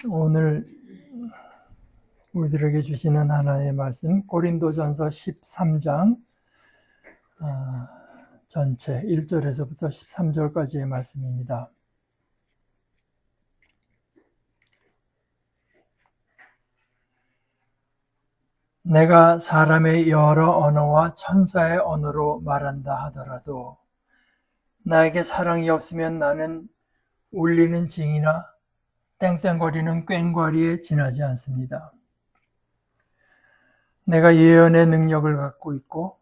오늘 우리들에게 주시는 하나님의 말씀 고린도전서 13장 전체 1절에서부터 13절까지의 말씀입니다. 내가 사람의 여러 언어와 천사의 언어로 말한다 하더라도 나에게 사랑이 없으면 나는 울리는 징이나 땡땡거리는 꽹과리에 지나지 않습니다. 내가 예언의 능력을 갖고 있고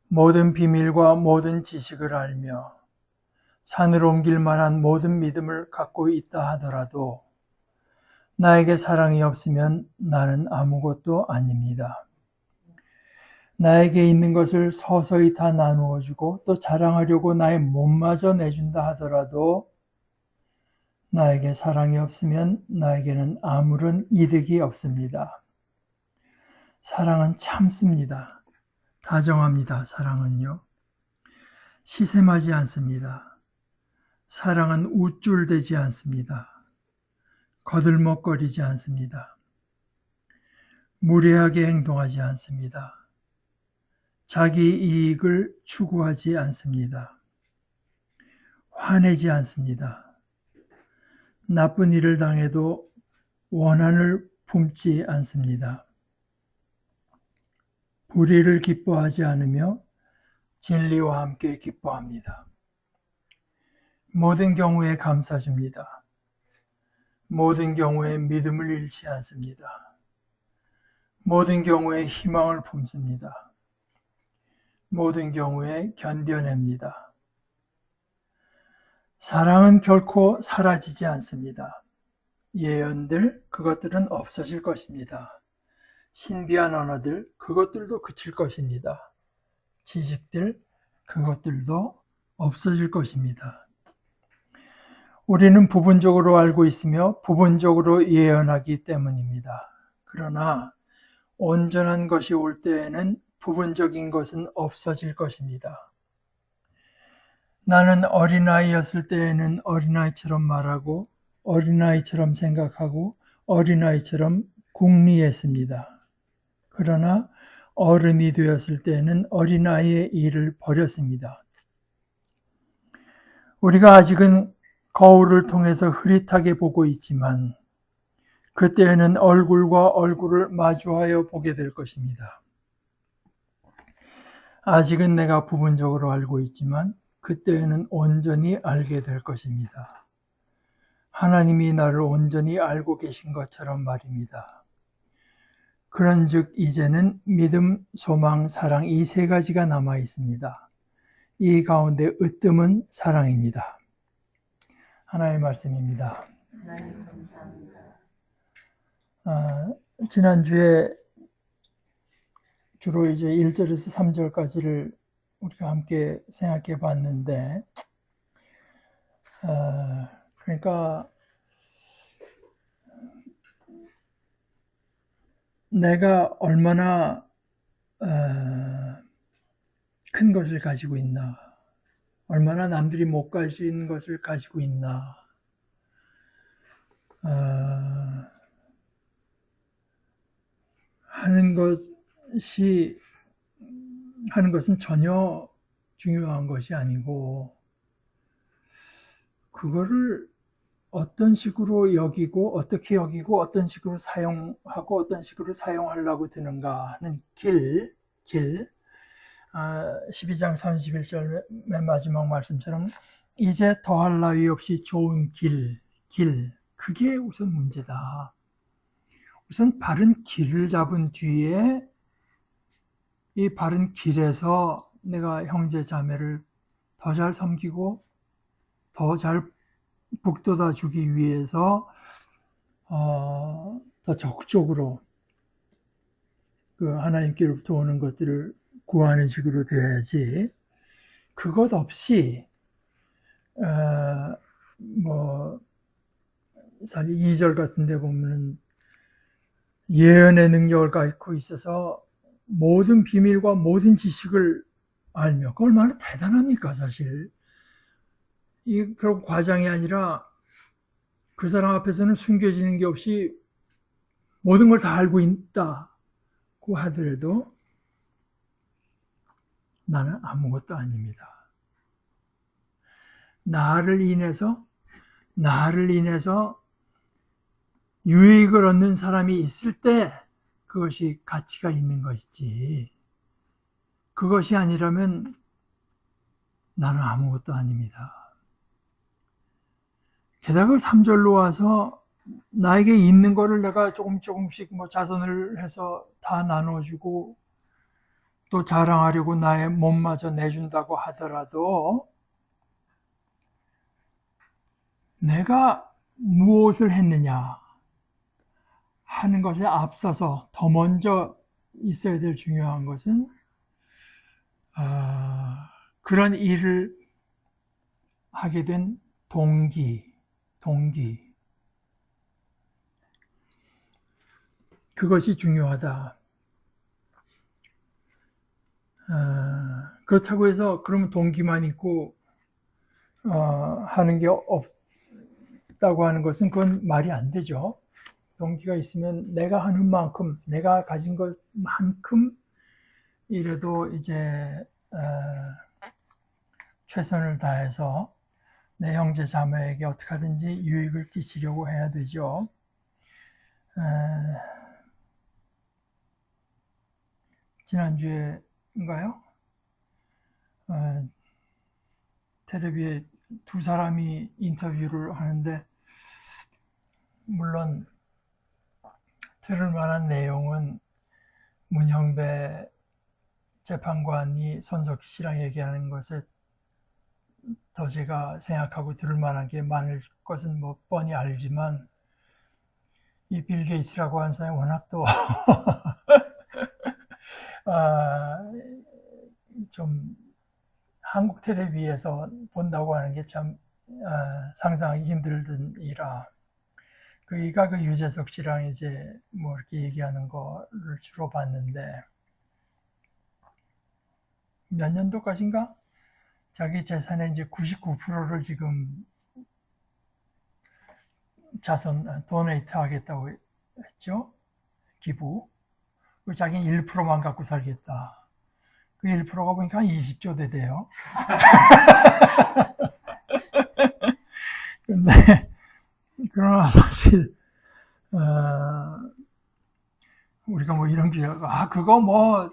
모든 비밀과 모든 지식을 알며 산을 옮길 만한 모든 믿음을 갖고 있다 하더라도 나에게 사랑이 없으면 나는 아무것도 아닙니다. 나에게 있는 것을 서서히 다 나누어 주고 또 자랑하려고 나의 몸마저 내준다 하더라도 나에게 사랑이 없으면 나에게는 아무런 이득이 없습니다. 사랑은 참습니다. 다정합니다. 사랑은요. 시샘하지 않습니다. 사랑은 우쭐대지 않습니다. 거들먹거리지 않습니다. 무례하게 행동하지 않습니다. 자기 이익을 추구하지 않습니다. 화내지 않습니다. 나쁜 일을 당해도 원한을 품지 않습니다. 불의를 기뻐하지 않으며 진리와 함께 기뻐합니다. 모든 경우에 감사줍니다. 모든 경우에 믿음을 잃지 않습니다. 모든 경우에 희망을 품습니다. 모든 경우에 견뎌냅니다. 사랑은 결코 사라지지 않습니다. 예언들, 그것들은 없어질 것입니다. 신비한 언어들, 그것들도 그칠 것입니다. 지식들, 그것들도 없어질 것입니다. 우리는 부분적으로 알고 있으며 부분적으로 예언하기 때문입니다. 그러나 온전한 것이 올 때에는 부분적인 것은 없어질 것입니다. 나는 어린아이였을 때에는 어린아이처럼 말하고 어린아이처럼 생각하고 어린아이처럼 궁리했습니다. 그러나 어른이 되었을 때에는 어린아이의 일을 버렸습니다. 우리가 아직은 거울을 통해서 흐릿하게 보고 있지만 그때에는 얼굴과 얼굴을 마주하여 보게 될 것입니다. 아직은 내가 부분적으로 알고 있지만 그때에는 온전히 알게 될 것입니다. 하나님이 나를 온전히 알고 계신 것처럼 말입니다. 그런즉 이제는 믿음, 소망, 사랑 이 세 가지가 남아 있습니다. 이 가운데 으뜸은 사랑입니다. 하나님의 말씀입니다. 하나님 감사합니다. 지난주에 주로 이제 1절에서 3절까지를 우리가 함께 생각해 봤는데, 그러니까 내가 얼마나 큰 것을 가지고 있나, 얼마나 남들이 못 가진 것을 가지고 있나, 하는 것은 전혀 중요한 것이 아니고 그거를 어떤 식으로 여기고 어떻게 여기고 어떤 식으로 사용하고 어떤 식으로 사용하려고 드는가 하는 길 12장 31절 맨 마지막 말씀처럼 이제 더할 나위 없이 좋은 길 그게 우선 문제다. 우선 바른 길을 잡은 뒤에 이 바른 길에서 내가 형제 자매를 더 잘 섬기고 더 잘 북돋아 주기 위해서 더 적극적으로 그 하나님께로부터 오는 것들을 구하는 식으로 돼야지. 그것 없이 2절 같은 데 보면은 예언의 능력을 갖고 있어서 모든 비밀과 모든 지식을 알며, 그거 얼마나 대단합니까 사실. 이게 결국 과장이 아니라 그 사람 앞에서는 숨겨지는 게 없이 모든 걸 다 알고 있다고 하더라도 나는 아무것도 아닙니다. 나를 인해서 유익을 얻는 사람이 있을 때 그것이 가치가 있는 것이지, 그것이 아니라면 나는 아무것도 아닙니다. 게다가 3절로 와서 나에게 있는 거를 내가 조금씩 자선을 해서 다 나눠주고 또 자랑하려고 나의 몸마저 내준다고 하더라도 내가 무엇을 했느냐 하는 것에 앞서서 더 먼저 있어야 될 중요한 것은 그런 일을 하게 된 동기. 그것이 중요하다. 그렇다고 해서 그러면 동기만 있고 하는 게 없다고 하는 것은 그건 말이 안 되죠. 동기가 있으면 내가 하는 만큼, 내가 가진 것만큼 이래도 이제 최선을 다해서 내 형제 자매에게 어떻게 하든지 유익을 끼치려고 해야 되죠. 지난주에인가요? 텔레비에 두 사람이 인터뷰를 하는데, 물론 들을 만한 내용은 문형배 재판관이 손석희 씨랑 얘기하는 것에 더 제가 생각하고 들을 만한 게 많을 것은 뭐 뻔히 알지만, 이 빌 게이츠라고 하는 사람이 워낙 또 좀 한국 텔레비에서 본다고 하는 게 참 상상하기 힘들던 이라, 그이가 그 유재석 씨랑 이제 뭐 이렇게 얘기하는 거를 주로 봤는데, 몇 년도까지인가? 자기 재산의 이제 99%를 지금 도네이트 하겠다고 했죠. 기부. 자기는 1%만 갖고 살겠다. 그 1%가 보니까 한 20조 되대요. 근데, 그러나 사실, 우리가 뭐 이런 기회가, 그거 뭐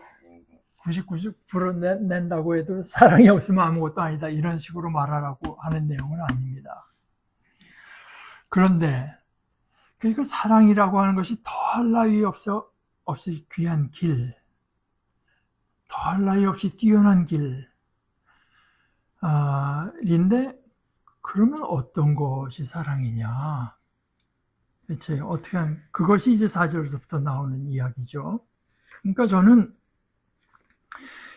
99% 낸다고 해도 사랑이 없으면 아무것도 아니다, 이런 식으로 말하라고 하는 내용은 아닙니다. 그런데 그 사랑이라고 하는 것이 더할 나위 없이 귀한 길, 더할 나위 없이 뛰어난 길인데, 그러면 어떤 것이 사랑이냐? 대체 어떻게 하는, 그것이 이제 4절서부터 나오는 이야기죠. 그러니까 저는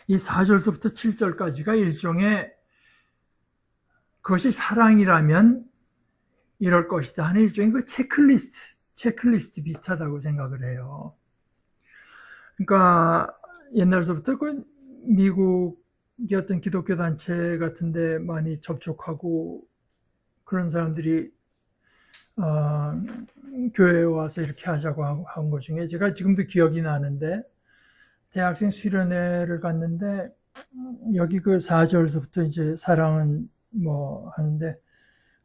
이 4절서부터 7절까지가 일종의, 그것이 사랑이라면 이럴 것이다 하는 일종의 그 체크리스트 비슷하다고 생각을 해요. 그러니까 옛날서부터 그 미국의 어떤 기독교 단체 같은데 많이 접촉하고 그런 사람들이 교회에 와서 이렇게 하자고 한 것 중에 제가 지금도 기억이 나는데, 대학생 수련회를 갔는데 여기 그 4절서부터 이제 사랑은 뭐 하는데,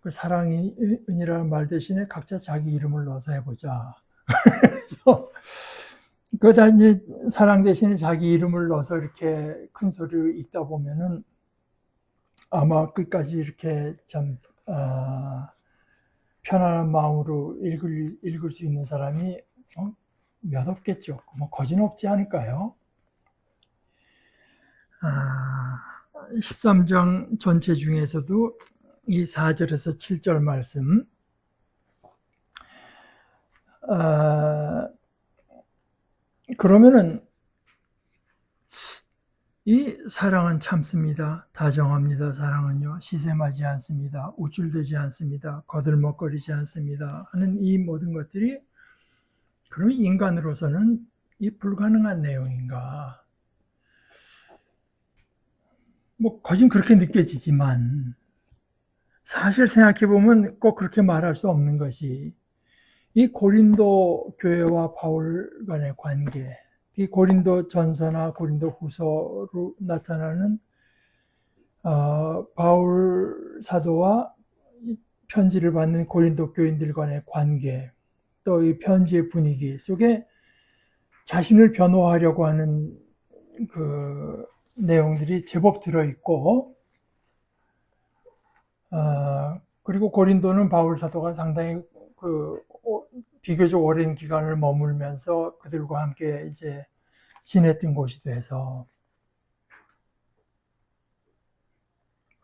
그 사랑이라는 말 대신에 각자 자기 이름을 넣어서 해보자. 그래서 그다 이제 사랑 대신에 자기 이름을 넣어서 이렇게 큰 소리로 읽다 보면은 아마 끝까지 이렇게 참 편안한 마음으로 읽을 수 있는 사람이 몇 없겠죠. 뭐 거진 없지 않을까요? 13장 전체 중에서도 이 4절에서 7절 말씀, 그러면은 이 사랑은 참습니다. 다정합니다. 사랑은요, 시샘하지 않습니다. 우쭐대지 않습니다. 거들먹거리지 않습니다. 하는 이 모든 것들이, 그러면 인간으로서는 이 불가능한 내용인가? 뭐 거진 그렇게 느껴지지만, 사실 생각해보면 꼭 그렇게 말할 수 없는 것이 이 고린도 교회와 바울 간의 관계, 이 고린도 전서나 고린도 후서로 나타나는 바울 사도와 편지를 받는 고린도 교인들 간의 관계, 또 이 편지의 분위기 속에 자신을 변호하려고 하는 그 내용들이 제법 들어있고, 그리고 고린도는 바울 사도가 상당히 비교적 오랜 기간을 머물면서 그들과 함께 이제 지냈던 곳이 돼서,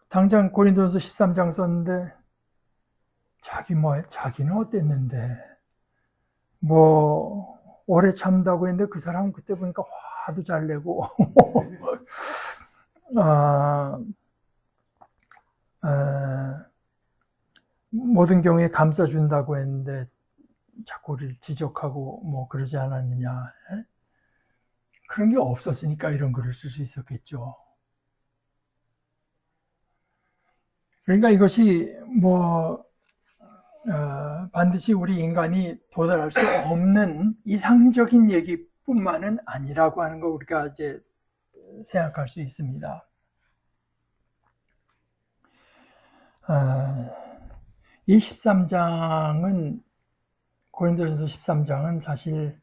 당장 고린도전서 13장 썼는데 자기는 어땠는데 오래 참다고 했는데 그 사람은 그때 보니까 화도 잘 내고 모든 경우에 감싸준다고 했는데 자꾸 우리를 지적하고 그러지 않았느냐. 그런 게 없었으니까 이런 글을 쓸 수 있었겠죠. 그러니까 이것이 반드시 우리 인간이 도달할 수 없는 이상적인 얘기뿐만은 아니라고 하는 거 우리가 이제 생각할 수 있습니다. 이 13장은 고린도전서 13장은 사실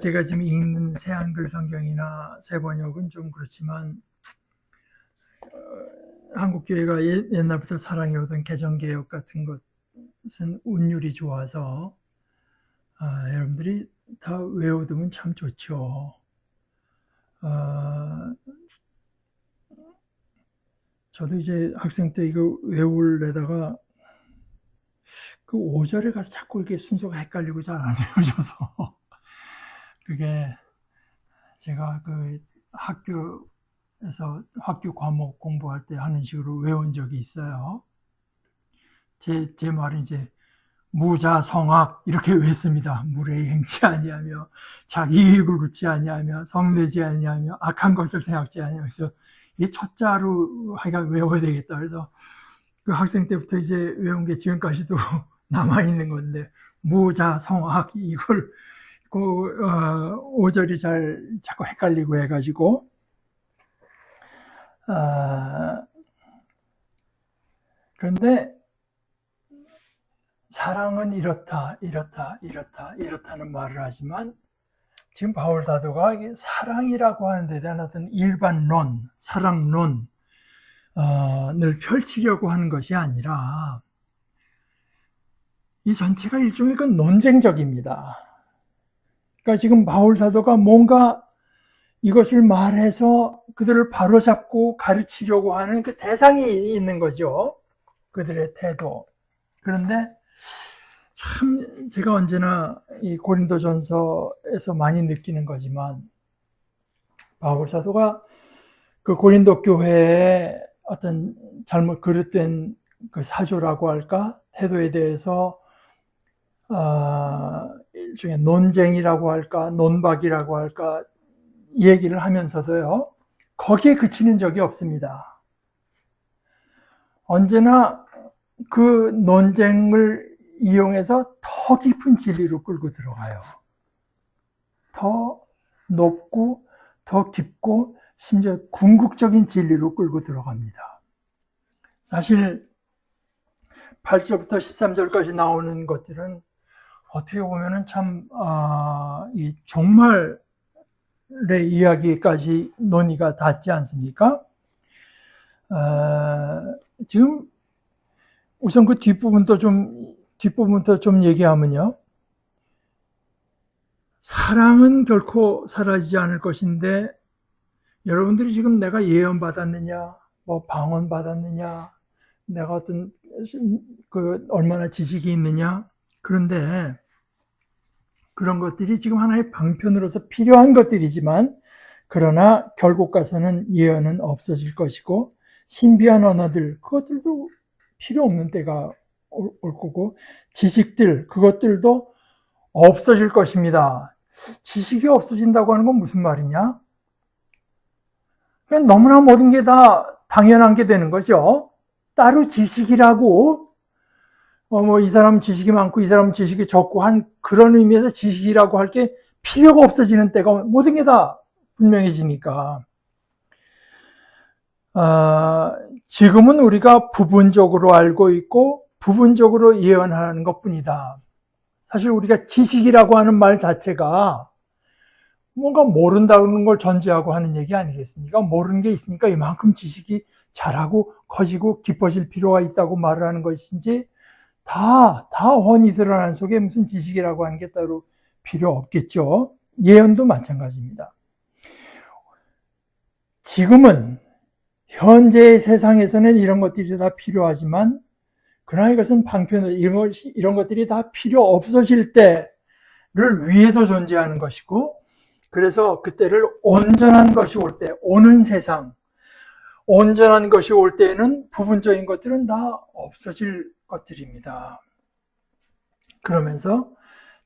제가 지금 읽는 새한글 성경이나 새번역은 좀 그렇지만 한국교회가 옛날부터 사랑해오던 개정개혁 같은 것은 운율이 좋아서 여러분들이 다 외워두면 참 좋죠. 저도 이제 학생 때 이거 외우려다가 그 5절에 가서 자꾸 이렇게 순서가 헷갈리고 잘 안 외워져서 그게 제가 그 학교에서 학교 과목 공부할 때 하는 식으로 외운 적이 있어요. 제 말은 이제 무자성악 이렇게 외웠습니다. 물에 행치 아니하며 자기 이익을 굳지 아니하며 성내지 아니하며 악한 것을 생각지 아니하며, 그래서 이 첫자로 하여간 외워야 되겠다. 그래서 그 학생 때부터 이제 외운 게 지금까지도 남아 있는 건데, 무자성악 이걸 5절이 자꾸 헷갈리고 해가지고 그런데 사랑은 이렇다는 말을 하지만 지금 바울 사도가 사랑이라고 하는 데 대한 어떤 일반론, 사랑론을 펼치려고 하는 것이 아니라 이 전체가 일종의 그 논쟁적입니다. 그러니까 지금 바울 사도가 뭔가 이것을 말해서 그들을 바로잡고 가르치려고 하는 그 대상이 있는 거죠. 그들의 태도. 그런데 참 제가 언제나 이 고린도전서에서 많이 느끼는 거지만 바울 사도가 그 고린도 교회의 어떤 잘못 그릇된 그 사조라고 할까, 태도에 대해서 일종의 논쟁이라고 할까, 논박이라고 할까 얘기를 하면서도요, 거기에 그치는 적이 없습니다. 언제나 그 논쟁을 이용해서 더 깊은 진리로 끌고 들어가요. 더 높고 더 깊고 심지어 궁극적인 진리로 끌고 들어갑니다. 사실 8절부터 13절까지 나오는 것들은 어떻게 보면은 참 이 종말의 이야기까지 논의가 닿지 않습니까? 지금 우선 그 뒷부분부터 좀 얘기하면요. 사랑은 결코 사라지지 않을 것인데, 여러분들이 지금 내가 예언받았느냐, 방언받았느냐, 내가 어떤 얼마나 지식이 있느냐, 그런데 그런 것들이 지금 하나의 방편으로서 필요한 것들이지만, 그러나 결국 가서는 예언은 없어질 것이고, 신비한 언어들, 그것들도 필요 없는 때가 올 거고, 지식들, 그것들도 없어질 것입니다. 지식이 없어진다고 하는 건 무슨 말이냐? 그냥 너무나 모든 게 다 당연한 게 되는 거죠. 따로 지식이라고 이 사람은 지식이 많고 이 사람은 지식이 적고 한 그런 의미에서 지식이라고 할 게 필요가 없어지는 때가 모든 게 다 분명해지니까 지금은 우리가 부분적으로 알고 있고 부분적으로 예언하는 것뿐이다. 사실 우리가 지식이라고 하는 말 자체가 뭔가 모른다는 걸 전제하고 하는 얘기 아니겠습니까? 모르는 게 있으니까 이만큼 지식이 자라고 커지고 깊어질 필요가 있다고 말을 하는 것인지 다 훤히 드러난 속에 무슨 지식이라고 하는 게 따로 필요 없겠죠. 예언도 마찬가지입니다. 지금은 현재의 세상에서는 이런 것들이 다 필요하지만 그러나 이것은 방편으로 이런 것들이 다 필요 없어질 때를 위해서 존재하는 것이고 그래서 그때를 온전한 것이 올 때, 오는 세상, 온전한 것이 올 때에는 부분적인 것들은 다 없어질 것들입니다. 그러면서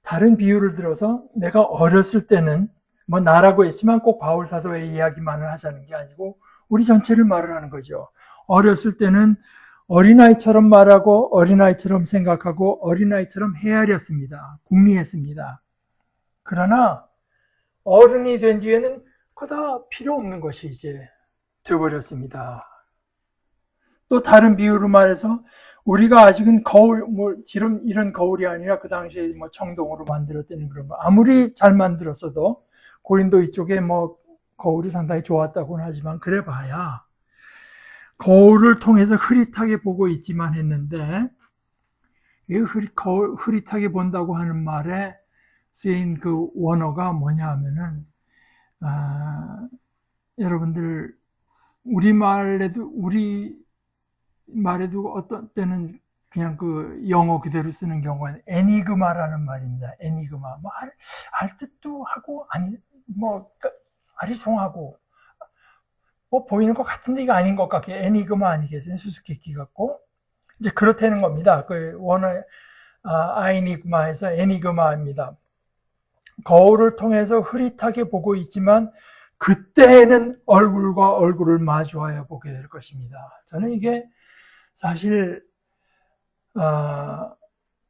다른 비유를 들어서 내가 어렸을 때는 나라고 했지만 꼭 바울 사도의 이야기만을 하자는 게 아니고 우리 전체를 말을 하는 거죠. 어렸을 때는 어린아이처럼 말하고 어린아이처럼 생각하고 어린아이처럼 헤아렸습니다. 궁리했습니다. 그러나 어른이 된 뒤에는 그거 다 필요 없는 것이 이제 되어버렸습니다. 또 다른 비유로 말해서 우리가 아직은 거울, 지금 이런 거울이 아니라 그 당시에 청동으로 만들었다는 그런 거. 아무리 잘 만들었어도 고린도 이쪽에 거울이 상당히 좋았다고는 하지만 그래 봐야 거울을 통해서 흐릿하게 보고 있지만 했는데 이 흐릿하게 본다고 하는 말에 쓰인 그 원어가 뭐냐 하면은 여러분들 우리 말에도 어떤 때는 그냥 그 영어 그대로 쓰는 경우는 애니그마라는 말입니다. 애니그마. 알 뜻도 하고 아리송하고 보이는 것 같은데 이거 아닌 것 같게 애니그마 아니겠어요? 수수께끼 같고 이제 그렇다는 겁니다. 그 원어 아이니그마에서 애니그마입니다. 거울을 통해서 흐릿하게 보고 있지만 그때에는 얼굴과 얼굴을 마주하여 보게 될 것입니다. 저는 이게 사실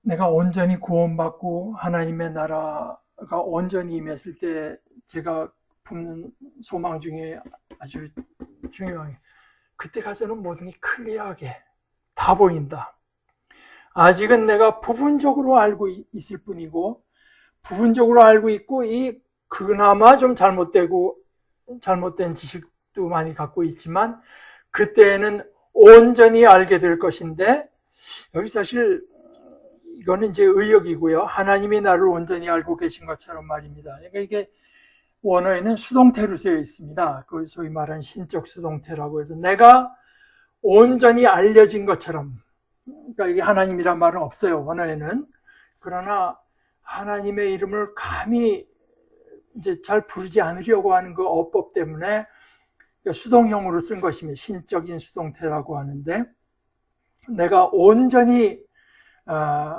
내가 온전히 구원받고 하나님의 나라가 온전히 임했을 때 제가 품는 소망 중에 아주 중요한 게 그때 가서는 모든 게 클리어하게 다 보인다. 아직은 내가 부분적으로 알고 있을 뿐이고 부분적으로 알고 있고 그나마 좀 잘못된 지식도 많이 갖고 있지만 그때는 온전히 알게 될 것인데 여기 사실 이거는 이제 의역이고요. 하나님이 나를 온전히 알고 계신 것처럼 말입니다. 그러니까 이게 원어에는 수동태로 쓰여 있습니다. 그 소위 말하는 신적 수동태라고 해서 내가 온전히 알려진 것처럼 그러니까 이게 하나님이란 말은 없어요. 원어에는. 그러나 하나님의 이름을 감히 이제 잘 부르지 않으려고 하는 그 어법 때문에 수동형으로 쓴 것이며 신적인 수동태라고 하는데 내가 온전히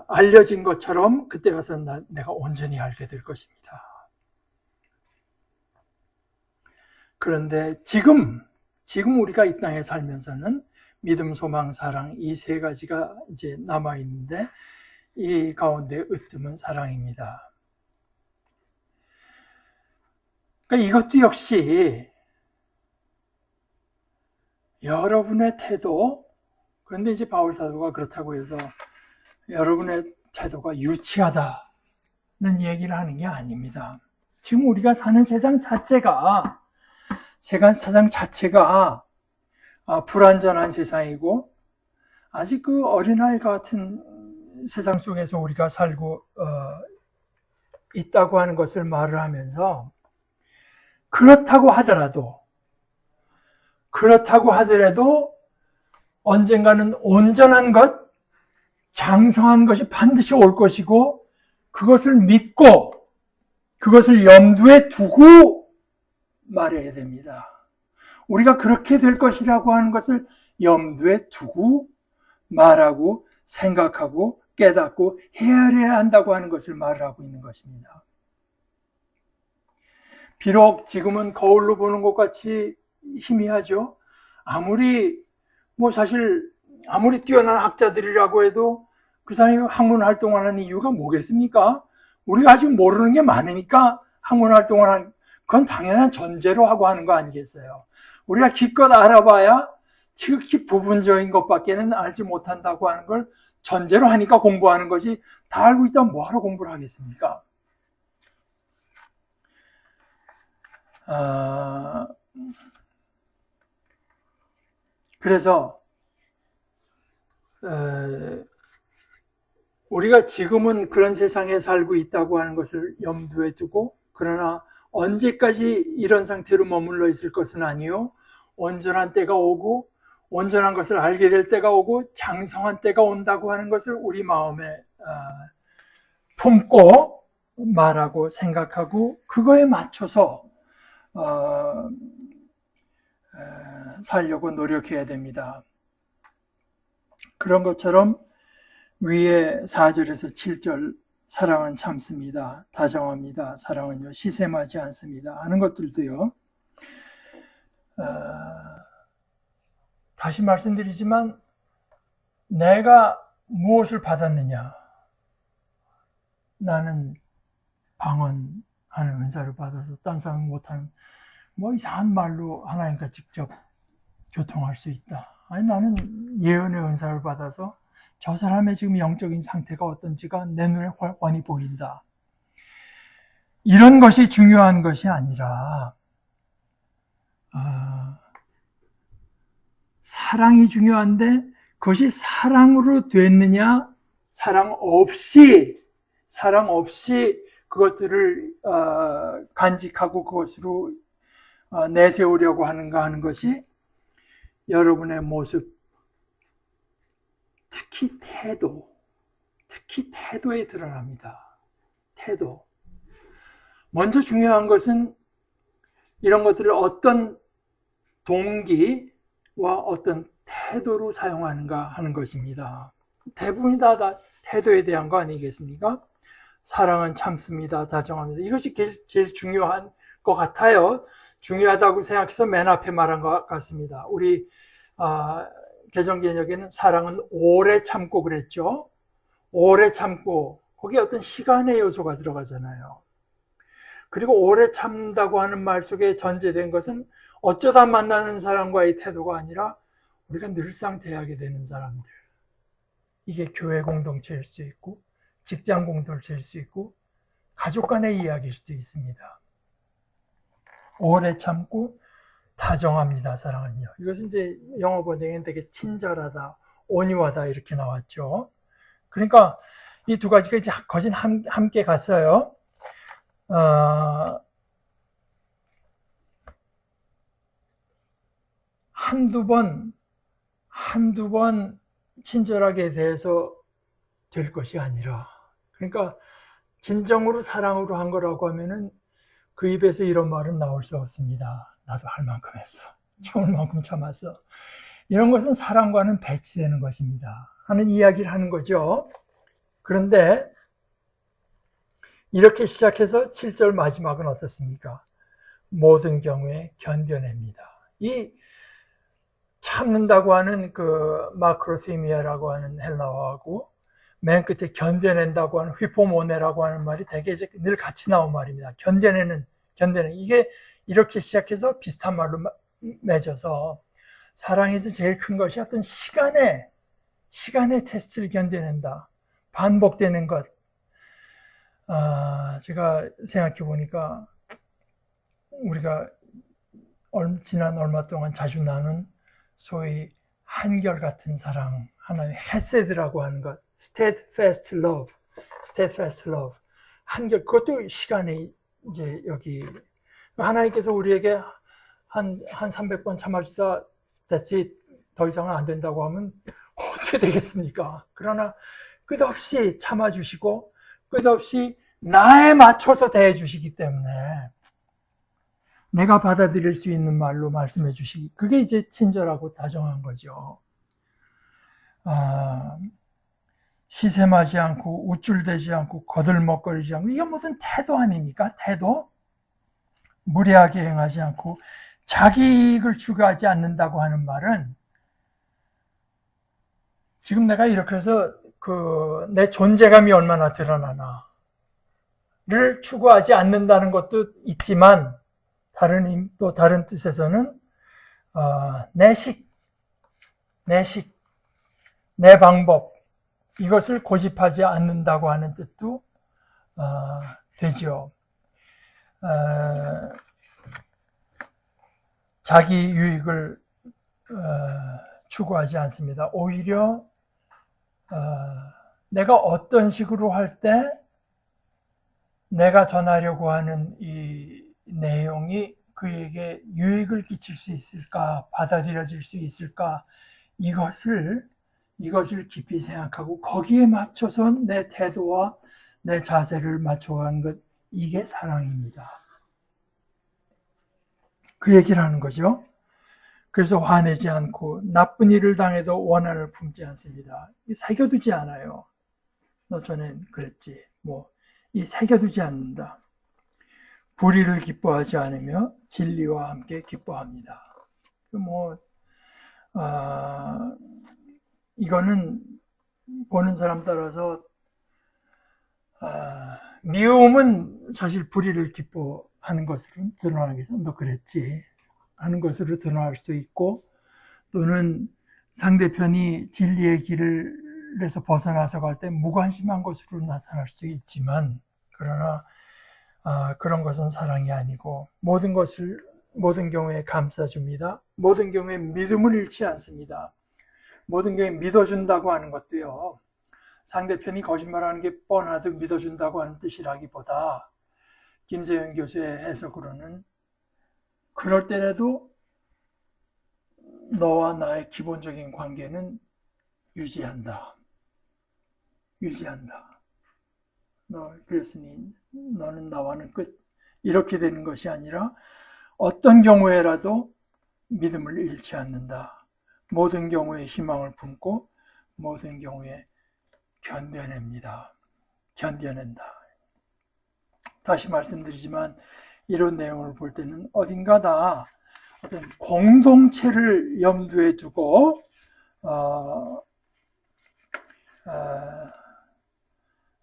알려진 것처럼 그때 가서 내가 온전히 알게 될 것입니다. 그런데 지금 우리가 이 땅에 살면서는 믿음, 소망, 사랑 이 세 가지가 이제 남아 있는데 이 가운데 으뜸은 사랑입니다. 그러니까 이것도 역시 여러분의 태도, 그런데 이제 바울 사도가 그렇다고 해서 여러분의 태도가 유치하다는 얘기를 하는 게 아닙니다. 지금 우리가 사는 세상 자체가 불완전한 세상이고 아직 그 어린아이 같은 세상 속에서 우리가 살고 있다고 하는 것을 말을 하면서 그렇다고 하더라도 언젠가는 온전한 것, 장성한 것이 반드시 올 것이고 그것을 믿고 그것을 염두에 두고 말해야 됩니다. 우리가 그렇게 될 것이라고 하는 것을 염두에 두고 말하고 생각하고 깨닫고 헤아려야 한다고 하는 것을 말을 하고 있는 것입니다. 비록 지금은 거울로 보는 것 같이 희미하죠. 사실 아무리 뛰어난 학자들이라고 해도 그 사람이 학문 활동하는 이유가 뭐겠습니까? 우리가 아직 모르는 게 많으니까 학문 활동을 하는, 그건 당연한 전제로 하고 하는 거 아니겠어요? 우리가 기껏 알아봐야 지극히 부분적인 것밖에는 알지 못한다고 하는 걸 전제로 하니까 공부하는 거지, 다 알고 있다면 뭐하러 공부를 하겠습니까? 그래서 우리가 지금은 그런 세상에 살고 있다고 하는 것을 염두에 두고, 그러나 언제까지 이런 상태로 머물러 있을 것은 아니요, 온전한 때가 오고 온전한 것을 알게 될 때가 오고 장성한 때가 온다고 하는 것을 우리 마음에 품고 말하고 생각하고 그거에 맞춰서 살려고 노력해야 됩니다. 그런 것처럼 위에 4절에서 7절 사랑은 참습니다. 다정합니다. 사랑은요 시샘하지 않습니다. 하는 것들도요. 다시 말씀드리지만 내가 무엇을 받았느냐? 나는 방언하는 은사를 받아서 딴 사람 못하는 이상한 말로 하나님과 직접 교통할 수 있다. 아니 나는 예언의 은사를 받아서 저 사람의 지금 영적인 상태가 어떤지가 내 눈에 훤히 보인다. 이런 것이 중요한 것이 아니라 사랑이 중요한데 그것이 사랑으로 됐느냐, 사랑 없이 그것들을 간직하고 그것으로 내세우려고 하는가 하는 것이 여러분의 모습, 특히 태도에 드러납니다. 태도. 먼저 중요한 것은 이런 것들을 어떤 동기와 어떤 태도로 사용하는가 하는 것입니다. 대부분이 다 태도에 대한 거 아니겠습니까? 사랑은 참습니다. 다정합니다. 이것이 제일 중요한 것 같아요. 중요하다고 생각해서 맨 앞에 말한 것 같습니다. 우리 개정개혁에는 사랑은 오래 참고 그랬죠. 오래 참고 거기에 어떤 시간의 요소가 들어가잖아요. 그리고 오래 참다고 하는 말 속에 전제된 것은 어쩌다 만나는 사람과의 태도가 아니라 우리가 늘상 대하게 되는 사람들. 이게 교회 공동체일 수도 있고 직장 공동체일 수 있고 가족 간의 이야기일 수도 있습니다. 오래 참고 다정합니다. 사랑은요. 이것은 이제 영어 번역에는 되게 친절하다, 온유하다 이렇게 나왔죠. 그러니까 이 두 가지가 이제 거진 함께 갔어요. 한두 번 친절하게 대해서 될 것이 아니라, 그러니까 진정으로 사랑으로 한 거라고 하면은 그 입에서 이런 말은 나올 수 없습니다. 나도 할 만큼 했어. 참을 만큼 참았어. 이런 것은 사랑과는 배치되는 것입니다. 하는 이야기를 하는 거죠. 그런데 이렇게 시작해서 7절 마지막은 어떻습니까? 모든 경우에 견뎌냅니다. 이 참는다고 하는 그 마크로티미아라고 하는 헬라어하고 맨 끝에 견뎌낸다고 하는 휘포모네라고 하는 말이 되게 늘 같이 나온 말입니다. 견뎌내는 이게 이렇게 시작해서 비슷한 말로 맺어서 사랑에서 제일 큰 것이 어떤 시간의 테스트를 견뎌낸다. 반복되는 것. 제가 생각해 보니까 우리가 지난 얼마 동안 자주 나눈 소위 한결같은 사랑, 하나님의 헤세드라고 하는 것, steadfast love. 한결, 그것도 시간이 이제 여기 하나님께서 우리에게 한 300번 참아주다 that's it, 더 이상은 안 된다고 하면 어떻게 되겠습니까? 그러나 끝없이 참아주시고 끝없이 나에 맞춰서 대해주시기 때문에 내가 받아들일 수 있는 말로 말씀해 주시기, 그게 이제 친절하고 다정한 거죠. 시샘하지 않고 우쭐대지 않고 거들먹거리지 않고, 이게 무슨 태도 아닙니까? 태도? 무례하게 행하지 않고 자기 이익을 추구하지 않는다고 하는 말은 지금 내가 이렇게 해서 내 존재감이 얼마나 드러나나를 추구하지 않는다는 것도 있지만 또 다른 뜻에서는 내 방법 이것을 고집하지 않는다고 하는 뜻도 되죠. 자기 유익을 추구하지 않습니다. 오히려 내가 어떤 식으로 할 때 내가 전하려고 하는 이 내용이 그에게 유익을 끼칠 수 있을까, 받아들여질 수 있을까, 이것을 깊이 생각하고 거기에 맞춰서 내 태도와 내 자세를 맞춰가는 것, 이게 사랑입니다. 그 얘기를 하는 거죠. 그래서 화내지 않고 나쁜 일을 당해도 원한을 품지 않습니다. 새겨두지 않아요. 너 전에 그랬지. 이 새겨두지 않는다. 불의를 기뻐하지 않으며 진리와 함께 기뻐합니다. 이거는 보는 사람 따라서 미움은 사실 불의를 기뻐하는 것으로 드러나기 위해서 너 그랬지 하는 것으로 드러날 수도 있고, 또는 상대편이 진리의 길에서 벗어나서 갈 때 무관심한 것으로 나타날 수도 있지만, 그러나 그런 것은 사랑이 아니고 모든 경우에 감싸줍니다. 모든 경우에 믿음을 잃지 않습니다. 모든 경우에 믿어준다고 하는 것도요, 상대편이 거짓말하는 게 뻔하도 믿어준다고 하는 뜻이라기보다 김세현 교수의 해석으로는 그럴 때라도 너와 나의 기본적인 관계는 유지한다. 그랬으니 너는 나와는 끝. 이렇게 되는 것이 아니라 어떤 경우에라도 믿음을 잃지 않는다. 모든 경우에 희망을 품고 모든 경우에 견뎌낸다. 다시 말씀드리지만 이런 내용을 볼 때는 어딘가 다 어떤 공동체를 염두에 두고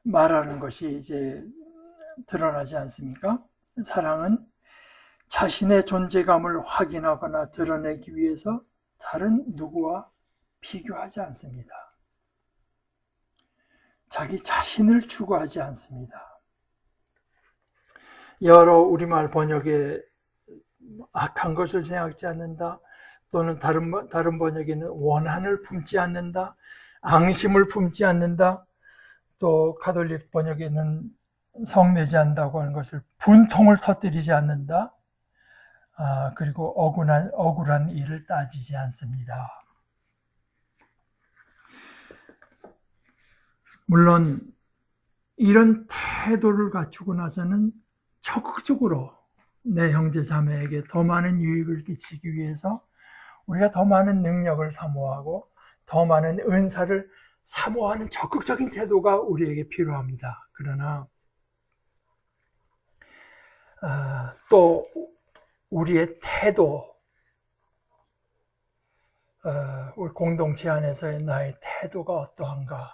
말하는 것이 이제 드러나지 않습니까? 사랑은 자신의 존재감을 확인하거나 드러내기 위해서 다른 누구와 비교하지 않습니다. 자기 자신을 추구하지 않습니다. 여러 우리말 번역에 악한 것을 생각지 않는다, 또는 다른 번역에는 원한을 품지 않는다, 앙심을 품지 않는다, 또 가톨릭 번역에는 성내지 않는다고 하는 것을 분통을 터뜨리지 않는다, 그리고 억울한 일을 따지지 않습니다. 물론 이런 태도를 갖추고 나서는 적극적으로 내 형제 자매에게 더 많은 유익을 끼치기 위해서 우리가 더 많은 능력을 사모하고 더 많은 은사를 사모하는 적극적인 태도가 우리에게 필요합니다. 그러나 또 우리의 태도, 우리 공동체 안에서의 나의 태도가 어떠한가를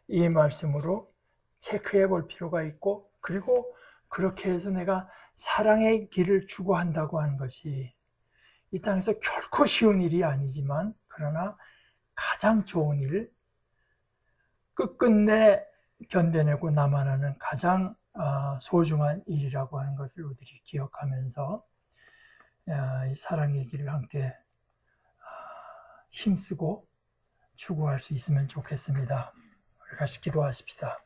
이 말씀으로 체크해 볼 필요가 있고, 그리고 그렇게 해서 내가 사랑의 길을 추구한다고 하는 것이 이 땅에서 결코 쉬운 일이 아니지만, 그러나 가장 좋은 일, 끝끝내 견뎌내고 남아나는 가장 소중한 일이라고 하는 것을 우리들이 기억하면서 이 사랑의 길을 함께 힘쓰고 추구할 수 있으면 좋겠습니다. 우리 같이 기도하십시다.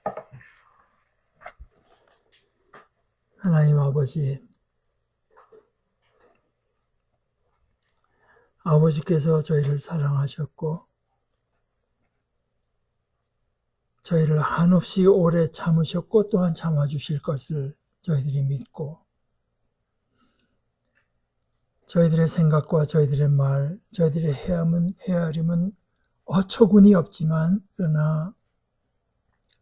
하나님 아버지께서 저희를 사랑하셨고 저희를 한없이 오래 참으셨고 또한 참아주실 것을 저희들이 믿고, 저희들의 생각과 저희들의 말, 저희들의 헤아림은 어처구니 없지만, 그러나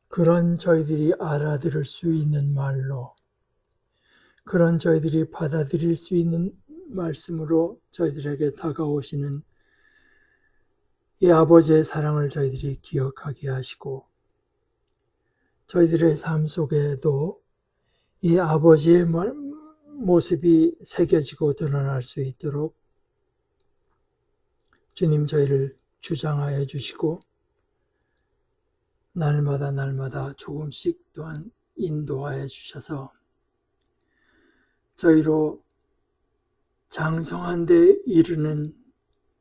그런 저희들이 알아들을 수 있는 말로, 그런 저희들이 받아들일 수 있는 말씀으로 저희들에게 다가오시는 이 아버지의 사랑을 저희들이 기억하게 하시고, 저희들의 삶 속에도 이 아버지의 모습이 새겨지고 드러날 수 있도록 주님 저희를 주장하여 주시고, 날마다 조금씩 또한 인도하여 주셔서 저희로 장성한 데 이르는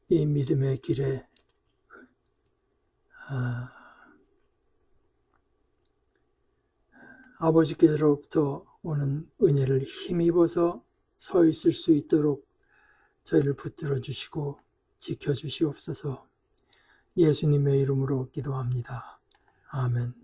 이 믿음의 길에 아버지께로부터 오는 은혜를 힘입어서 서 있을 수 있도록 저희를 붙들어 주시고 지켜 주시옵소서. 예수님의 이름으로 기도합니다. 아멘.